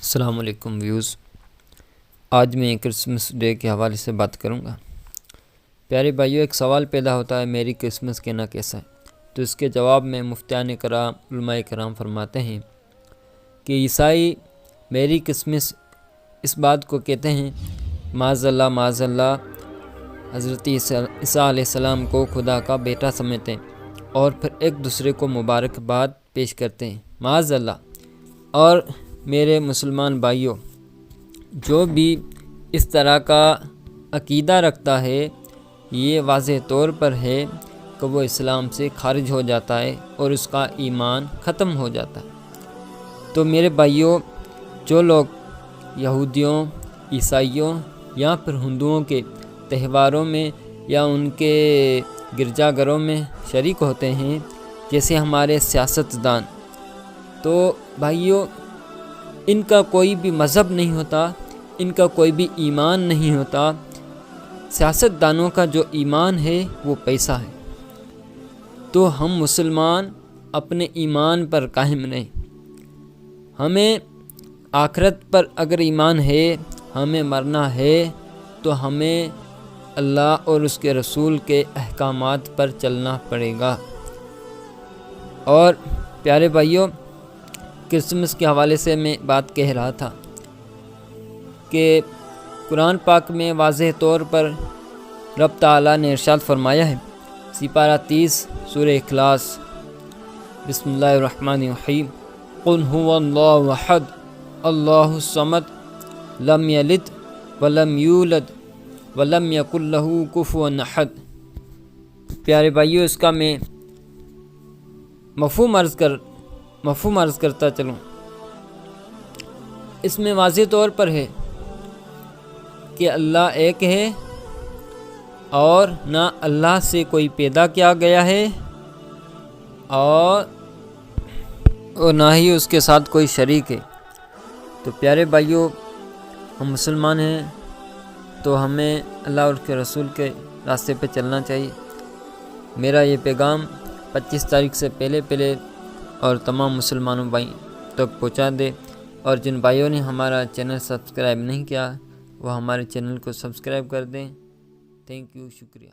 السلام علیکم ویوز، آج میں کرسمس ڈے کے حوالے سے بات کروں گا۔ پیارے بھائیو، ایک سوال پیدا ہوتا ہے، میری کرسمس کہنا کیسا ہے؟ تو اس کے جواب میں مفتیان کرام، علماء کرام فرماتے ہیں کہ عیسائی میری کرسمس اس بات کو کہتے ہیں، معاذ اللہ حضرت عیسیٰ علیہ السلام کو خدا کا بیٹا سمجھتے ہیں اور پھر ایک دوسرے کو مبارکباد پیش کرتے ہیں، معاذ اللہ۔ اور میرے مسلمان بھائیوں، جو بھی اس طرح کا عقیدہ رکھتا ہے، یہ واضح طور پر ہے کہ وہ اسلام سے خارج ہو جاتا ہے اور اس کا ایمان ختم ہو جاتا ہے۔ تو میرے بھائیوں، جو لوگ یہودیوں، عیسائیوں یا پھر ہندوؤں کے تہواروں میں یا ان کے گرجا گھروں میں شریک ہوتے ہیں، جیسے ہمارے سیاستدان، تو بھائیوں، ان کا کوئی بھی مذہب نہیں ہوتا، ان کا کوئی بھی ایمان نہیں ہوتا۔ سیاستدانوں کا جو ایمان ہے وہ پیسہ ہے۔ تو ہم مسلمان اپنے ایمان پر قائم رہیں۔ ہمیں آخرت پر اگر ایمان ہے، ہمیں مرنا ہے، تو ہمیں اللہ اور اس کے رسول کے احکامات پر چلنا پڑے گا۔ اور پیارے بھائیوں، کرسمس کے حوالے سے میں بات کہہ رہا تھا کہ قرآن پاک میں واضح طور پر رب تعالیٰ نے ارشاد فرمایا ہے، سپارہ 30 سورہ اخلاص، بسم اللہ الرحمن الرحیم، قل هو اللہ احد اللہ الصمد لم یلد ولم یولد ولم یکن لہ کفوا احد۔ پیارے بھائیو، اس کا میں مفہوم عرض کرتا چلوں۔ اس میں واضح طور پر ہے کہ اللہ ایک ہے اور نہ اللہ سے کوئی پیدا کیا گیا ہے اور نہ ہی اس کے ساتھ کوئی شریک ہے۔ تو پیارے بھائیوں، ہم مسلمان ہیں تو ہمیں اللہ اور اس کے رسول کے راستے پہ چلنا چاہیے۔ میرا یہ پیغام 25 تاریخ سے پہلے اور تمام مسلمانوں بھائی تک پہنچا دے، اور جن بھائیوں نے ہمارا چینل سبسکرائب نہیں کیا، وہ ہمارے چینل کو سبسکرائب کر دیں۔ تھینک یو، شکریہ۔